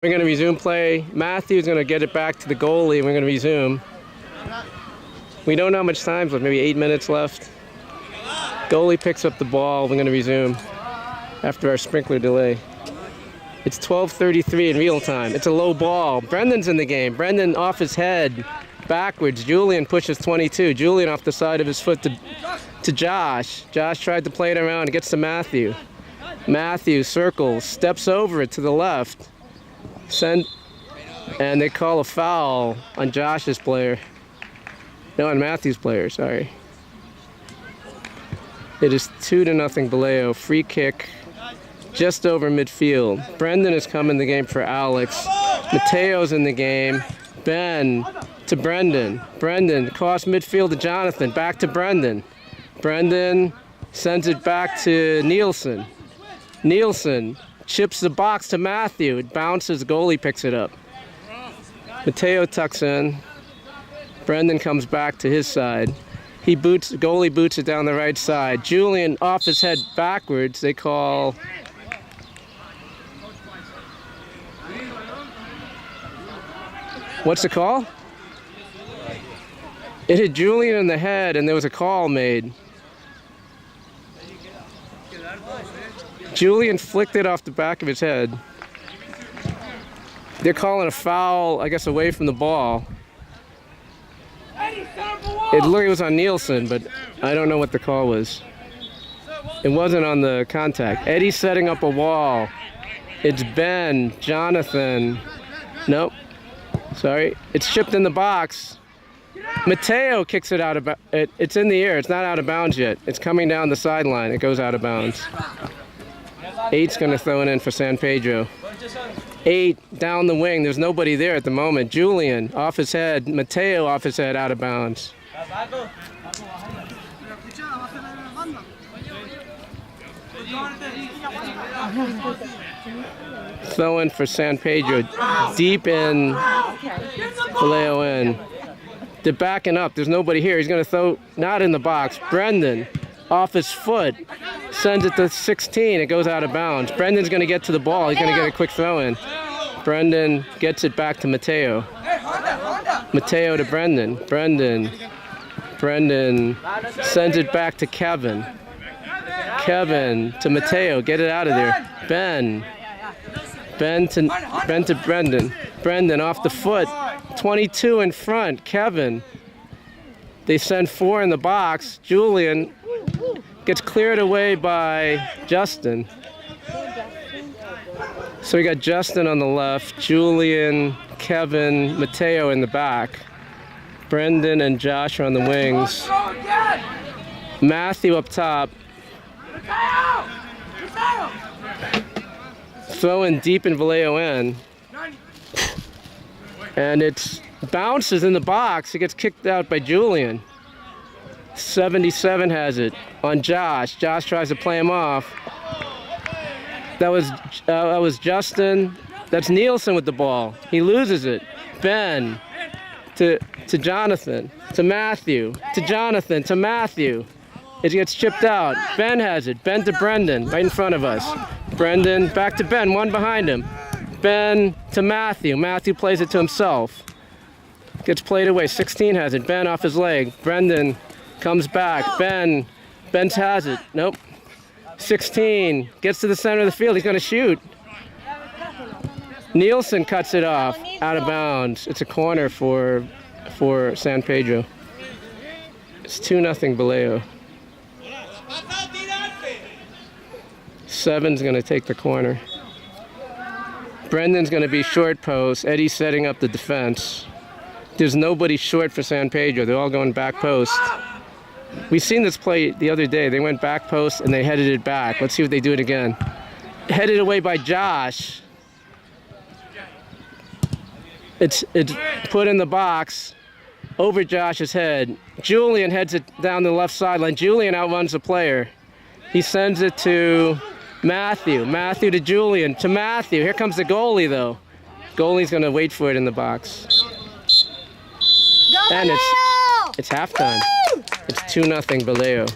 We're going to resume play. Matthew's going to get it back to the goalie, and we're going to resume. We don't know how much time's left, maybe 8 minutes left. Goalie picks up the ball. We're going to resume after our sprinkler delay. It's 12:33 in real time. It's a low ball. Brendan's in the game. Brendan off his head, backwards. Julian pushes 22. Julian off the side of his foot to Josh. Josh tried to play it around. It gets to Matthew. Matthew circles, steps over it to the left. And they call a foul on Josh's player. No, on Matthew's player, sorry. It is 2-0 Valeo. Free kick just over midfield. Brendan has come in the game for Alex. Mateo's in the game. Ben to Brendan. Brendan across midfield to Jonathan. Back to Brendan. Brendan sends it back to Nielsen. Nielsen chips the box to Matthew. It bounces. Goalie picks it up. Mateo tucks in. Brendan comes back to his side. Goalie boots it down the right side. Julian off his head backwards. They call... What's the call? It hit Julian in the head and there was a call made. Julian flicked it off the back of his head. They're calling a foul, I guess, away from the ball. It looked like it was on Nielsen, but I don't know what the call was. It wasn't on the contact. Eddie's setting up a wall. It's Ben, Jonathan. Nope. Sorry. It's chipped in the box. Mateo kicks it out of bounds. It's in the air. It's not out of bounds yet. It's coming down the sideline. It goes out of bounds. 8's going to throw it in for San Pedro. 8 down the wing. There's nobody there at the moment. Julian off his head. Mateo off his head, out of bounds. Throw in for San Pedro. Deep in. Valeo in. They're backing up. There's nobody here. He's going to throw, not in the box. Brendan off his foot. Sends it to 16. It goes out of bounds. Brendan's going to get to the ball. He's going to get a quick throw in. Brendan gets it back to Mateo. Mateo to Brendan. Brendan sends it back to Kevin. Kevin to Mateo. Get it out of there. Ben to Brendan. Brendan off the foot. 22 in front. Kevin. They send 4 in the box. Julian gets cleared away by Justin. So we got Justin on the left, Julian, Kevin, Mateo in the back. Brendan and Josh are on the wings. Matthew up top. Throwing deep in Valeo in. And it bounces in the box. It gets kicked out by Julian. 77 has it on Josh. Josh tries to play him off. That was Justin. That's Nielsen with the ball. He loses it. Ben to Jonathan, to Matthew, to Jonathan, to Matthew. It gets chipped out. Ben has it. Ben to Brendan, right in front of us. Brendan back to Ben, one behind him. Ben to Matthew. Matthew plays it to himself. Gets played away. 16 has it. Ben off his leg. Brendan comes back. Ben has it. Nope. 16 gets to the center of the field. He's going to shoot. Nielsen cuts it off. Out of bounds. It's a corner for San Pedro. It's 2-0 Valeo. 7's going to take the corner. Brendan's going to be short post. Eddie's setting up the defense. There's nobody short for San Pedro. They're all going back post. We've seen this play the other day. They went back post and they headed it back. Let's see if they do it again. Headed away by Josh. It's put in the box over Josh's head. Julian heads it down the left sideline. Julian outruns the player. He sends it to Matthew. Matthew to Julian. To Matthew. Here comes the goalie, though. Goalie's going to wait for it in the box. And it's halftime. It's 2-0 Valeo.